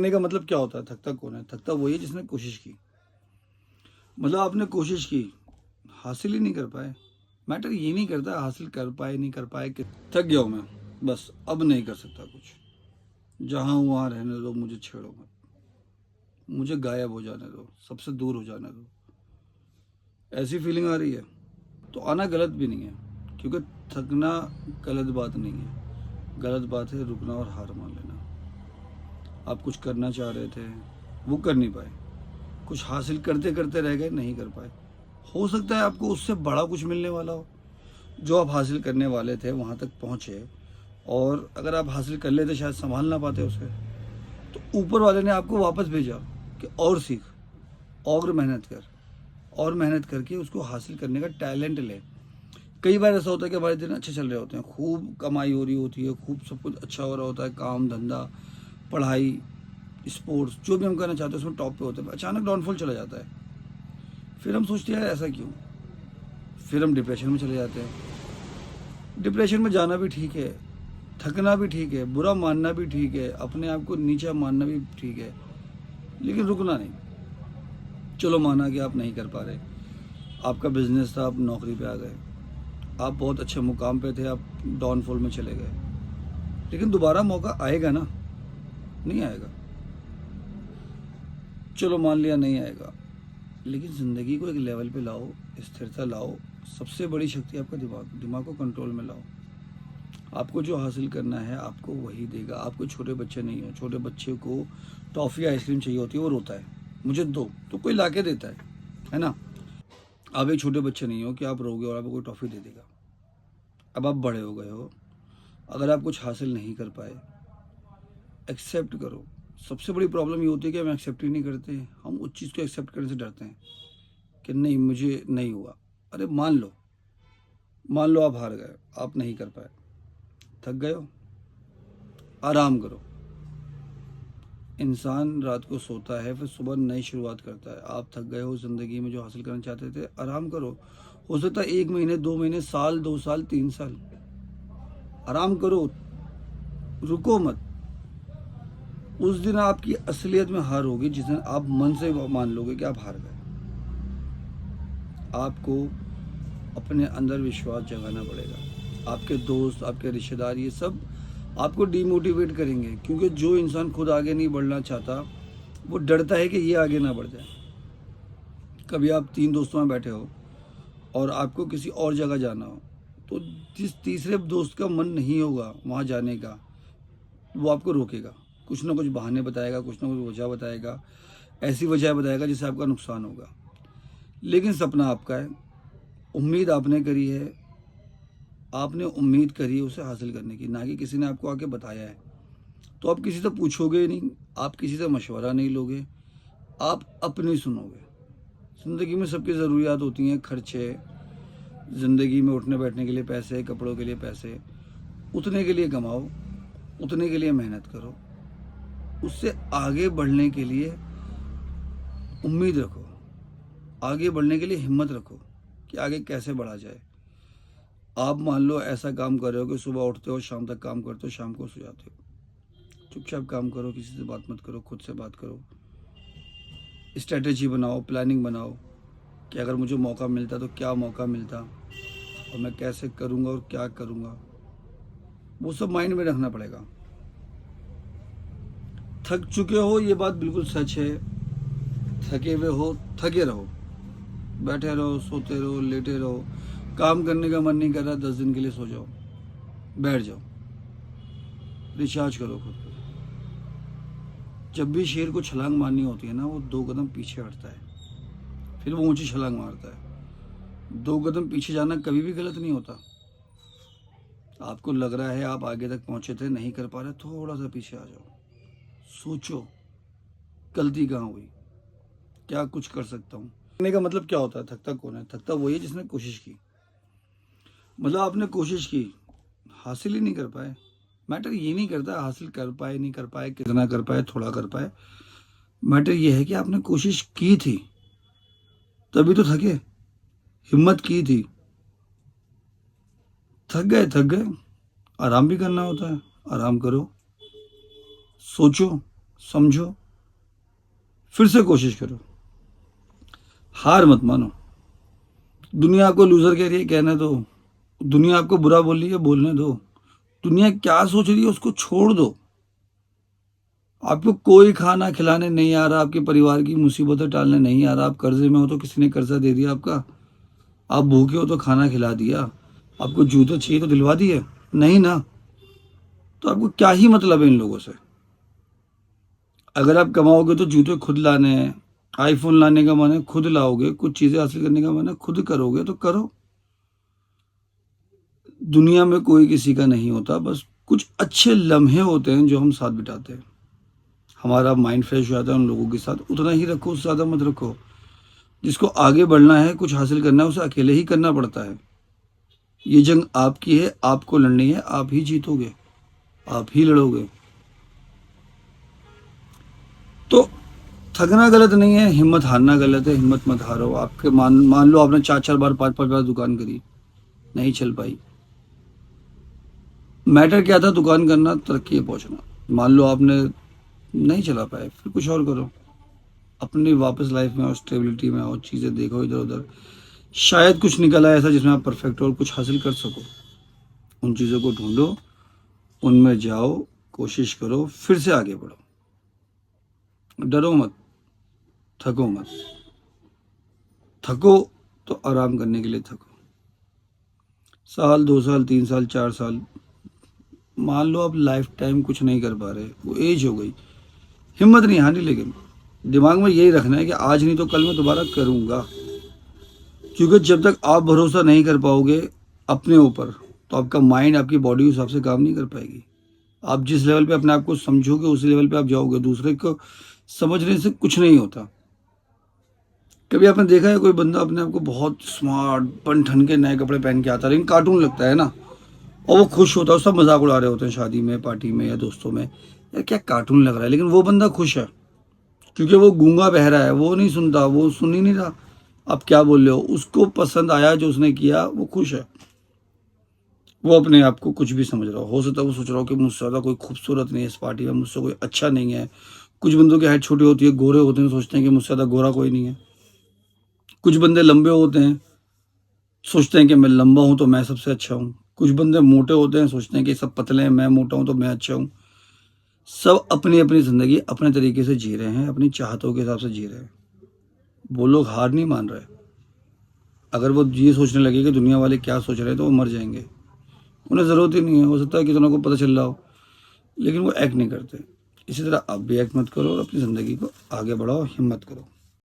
थकने का मतलब क्या होता है? थकता कौन है? थकता वही है जिसने कोशिश की। मतलब आपने कोशिश की, हासिल ही नहीं कर पाए। मैटर ये नहीं करता हासिल कर पाए नहीं कर पाए कि थक गया हूं मैं, बस अब नहीं कर सकता कुछ। जहां हूं वहां रहने दो, मुझे छेड़ो मत, मुझे गायब हो जाने दो, सबसे दूर हो जाने दो। ऐसी फीलिंग आ रही है तो आना गलत भी नहीं है, क्योंकि थकना गलत बात नहीं है। गलत बात है रुकना और हार मान लेना। आप कुछ करना चाह रहे थे, वो कर नहीं पाए। कुछ हासिल करते करते रह गए, नहीं कर पाए। हो सकता है आपको उससे बड़ा कुछ मिलने वाला हो। जो आप हासिल करने वाले थे वहाँ तक पहुँचे, और अगर आप हासिल कर लेते शायद संभाल ना पाते उसे। तो ऊपर वाले ने आपको वापस भेजा कि और सीख, और मेहनत कर, और मेहनत करके उसको हासिल करने का टैलेंट ले। कई बार ऐसा होता है कि हमारे दिन अच्छे चल रहे होते हैं, खूब कमाई हो रही होती है, खूब सब कुछ अच्छा हो रहा होता है, काम धंधा पढ़ाई स्पोर्ट्स जो भी हम करना चाहते हैं उसमें टॉप पे होते हैं। अचानक डाउनफॉल चला जाता है। फिर हम सोचते हैं यार ऐसा क्यों। फिर हम डिप्रेशन में चले जाते हैं। डिप्रेशन में जाना भी ठीक है, थकना भी ठीक है, बुरा मानना भी ठीक है, अपने आप को नीचा मानना भी ठीक है, लेकिन रुकना नहीं। चलो माना कि आप नहीं कर पा रहे, आपका बिजनेस था, आप नौकरी पे आ गए, आप बहुत अच्छे मुकाम पे थे, आप डाउनफॉल में चले गए, लेकिन दोबारा मौका आएगा ना? नहीं आएगा। चलो मान लिया नहीं आएगा, लेकिन ज़िंदगी को एक लेवल पे लाओ, स्थिरता लाओ। सबसे बड़ी शक्ति आपका दिमाग, दिमाग को कंट्रोल में लाओ। आपको जो हासिल करना है आपको वही देगा। आपको छोटे बच्चे नहीं हो, छोटे बच्चे को टॉफ़ी आइसक्रीम चाहिए होती है, वो रोता है मुझे दो, तो कोई ला के देता है ना? आप एक छोटे बच्चे नहीं हो कि आप रोगे और आपको कोई टॉफ़ी दे देगा। अब आप बड़े हो गए हो, अगर आप कुछ हासिल नहीं कर पाए, एक्सेप्ट करो। सबसे बड़ी प्रॉब्लम ये होती है कि हम एक्सेप्ट ही नहीं करते। हम उस चीज़ को एक्सेप्ट करने से डरते हैं कि नहीं मुझे नहीं हुआ। अरे मान लो, मान लो आप हार गए, आप नहीं कर पाए, थक गए हो, आराम करो। इंसान रात को सोता है, फिर सुबह नई शुरुआत करता है। आप थक गए हो ज़िंदगी में, जो हासिल करना चाहते थे, आराम करो। हो सकता है 1 महीने 2 महीने, साल 2 साल 3 साल आराम करो, रुको मत। उस दिन आपकी असलियत में हार होगी जिस दिन आप मन से मान लोगे कि आप हार गए। आपको अपने अंदर विश्वास जगाना पड़ेगा। आपके दोस्त, आपके रिश्तेदार, ये सब आपको डीमोटिवेट करेंगे, क्योंकि जो इंसान खुद आगे नहीं बढ़ना चाहता वो डरता है कि ये आगे ना बढ़ जाए। कभी आप 3 दोस्तों में बैठे हो और आपको किसी और जगह जाना हो, तो जिस तीसरे दोस्त का मन नहीं होगा वहाँ जाने का, वो आपको रोकेगा। कुछ ना कुछ बहाने बताएगा, कुछ ना कुछ वजह बताएगा, ऐसी वजह बताएगा जिससे आपका नुकसान होगा। लेकिन सपना आपका है, उम्मीद आपने करी है, आपने उम्मीद करी है उसे हासिल करने की, ना कि किसी ने आपको आके बताया है। तो आप किसी से पूछोगे नहीं, आप किसी से मशवरा नहीं लोगे, आप अपनी सुनोगे। ज़िंदगी में सबकी ज़रूरियात होती हैं, खर्चे, ज़िंदगी में उठने बैठने के लिए पैसे, कपड़ों के लिए पैसे, उतने के लिए कमाओ, उतने के लिए मेहनत करो। उससे आगे बढ़ने के लिए उम्मीद रखो, आगे बढ़ने के लिए हिम्मत रखो कि आगे कैसे बढ़ा जाए। आप मान लो ऐसा काम कर रहे हो कि सुबह उठते हो, शाम तक काम करते हो, शाम को सो जाते हो। चुपचाप काम करो, किसी से बात मत करो, खुद से बात करो। स्ट्रेटेजी बनाओ, प्लानिंग बनाओ कि अगर मुझे मौका मिलता तो क्या मौका मिलता, और मैं कैसे करूँगा और क्या करूँगा, वो सब माइंड में रखना पड़ेगा। थक चुके हो, ये बात बिल्कुल सच है। थके हुए हो, थके रहो, बैठे रहो, सोते रहो, लेटे रहो। काम करने का मन नहीं कर रहा, 10 दिन के लिए सो जाओ, बैठ जाओ, रिचार्ज करो खुद को। जब भी शेर को छलांग मारनी होती है ना, वो 2 कदम पीछे हटता है, फिर वो ऊंची छलांग मारता है। 2 कदम पीछे जाना कभी भी गलत नहीं होता। आपको लग रहा है आप आगे तक पहुंचे थे, नहीं कर पा रहे, थोड़ा सा पीछे आ जाओ, सोचो गलती कहाँ हुई, क्या कुछ कर सकता हूँ। थकने का मतलब क्या होता है? थकता कौन है? थकता वही है जिसने कोशिश की। मतलब आपने कोशिश की, हासिल ही नहीं कर पाए। मैटर ये नहीं करता हासिल कर पाए नहीं कर पाए, कितना कर पाए, थोड़ा कर पाए। मैटर ये है कि आपने कोशिश की थी, तभी तो थके। हिम्मत की थी, थक गए, थक गए। आराम भी करना होता है, आराम करो, सोचो, समझो, फिर से कोशिश करो, हार मत मानो। दुनिया आपको लूजर कह रही है, कहने दो। दुनिया आपको बुरा बोल रही है, बोलने दो। दुनिया क्या सोच रही है उसको छोड़ दो। आपको कोई खाना खिलाने नहीं आ रहा, आपके परिवार की मुसीबतें टालने नहीं आ रहा, आप कर्जे में हो तो किसी ने कर्जा दे दिया आपका, आप भूखे हो तो खाना खिला दिया, आपको जूते चाहिए तो दिलवा दिए, नहीं ना, तो आपको क्या ही मतलब है इन लोगों से। अगर आप कमाओगे तो जूते खुद लाने हैं, आईफोन लाने का मन है खुद लाओगे, कुछ चीजें हासिल करने का मन है खुद करोगे तो करो। दुनिया में कोई किसी का नहीं होता, बस कुछ अच्छे लम्हे होते हैं जो हम साथ बिताते हैं, हमारा माइंड फ्रेश हो जाता है उन लोगों के साथ। उतना ही रखो, उससे ज़्यादा मत रखो। जिसको आगे बढ़ना है, कुछ हासिल करना है, उसे अकेले ही करना पड़ता है। ये जंग आपकी है, आपको लड़नी है, आप ही जीतोगे, आप ही लड़ोगे। तो थकना गलत नहीं है, हिम्मत हारना गलत है। हिम्मत मत हारो। आपके मान लो आपने 4-4 बार 5-5 बार दुकान करी, नहीं चल पाई। मैटर क्या था? दुकान करना, तरक्की पे पहुंचना। मान लो आपने नहीं चला पाए, फिर कुछ और करो। अपनी वापस लाइफ में आओ, स्टेबिलिटी में आओ, चीज़ें देखो इधर उधर, शायद कुछ निकल आए ऐसा जिसमें आप परफेक्ट हो और कुछ हासिल कर सको। उन चीज़ों को ढूंढो, उनमें जाओ, कोशिश करो, फिर से आगे बढ़ो। डरो मत, थको मत। थको तो आराम करने के लिए थको। साल 2 साल 3 साल 4 साल, मान लो आप लाइफ टाइम कुछ नहीं कर पा रहे, वो एज हो गई, हिम्मत नहीं हारनी, लेकिन दिमाग में यही रखना है कि आज नहीं तो कल मैं दोबारा करूँगा। क्योंकि जब तक आप भरोसा नहीं कर पाओगे अपने ऊपर, तो आपका माइंड आपकी बॉडी के हिसाब से काम नहीं कर पाएगी। आप जिस लेवल पे अपने आप को समझोगे उसी लेवल पे आप जाओगे। दूसरे को समझने से कुछ नहीं होता। कभी आपने देखा है कोई बंदा अपने आप को बहुत स्मार्ट बन ठन के नए कपड़े पहन के आता है, लेकिन कार्टून लगता है ना, और वो खुश होता है, सब मजाक उड़ा रहे होते हैं शादी में, पार्टी में या दोस्तों में, यार क्या कार्टून लग रहा है, लेकिन वो बंदा खुश है क्योंकि वो गूंगा बहरा है, वो नहीं सुनता, वो सुन ही नहीं रहा आप क्या बोल रहे हो। उसको पसंद आया जो उसने किया, वो खुश है। वो अपने आप को कुछ भी समझ रहा हो सकता है वो सोच रहा हो कि मुझसे ज़्यादा कोई खूबसूरत नहीं है इस पार्टी में, मुझसे कोई अच्छा नहीं है। कुछ बंदों की हाइट छोटी होती है, गोरे होते हैं, सोचते हैं कि मुझसे ज़्यादा गोरा कोई नहीं है। कुछ बंदे लंबे होते हैं, सोचते हैं कि मैं लंबा हूं तो मैं सबसे अच्छा हूं। कुछ बंदे मोटे होते हैं, सोचते हैं कि सब पतले हैं, मैं मोटा हूं तो मैं अच्छा हूं। सब अपनी अपनी जिंदगी अपने तरीके से जी रहे हैं, अपनी चाहतों के हिसाब से जी रहे हैं। वो लोग हार नहीं मान रहे। अगर वो ये सोचने लगे कि दुनिया वाले क्या सोच रहे हैं तो वो मर जाएंगे। उन्हें ज़रूरत ही नहीं है। हो सकता है किसी को पता चल रहा हो, लेकिन वो एक्ट नहीं करते। इसी तरह आप भी एक्ट मत करो और अपनी ज़िंदगी को आगे बढ़ाओ, हिम्मत करो।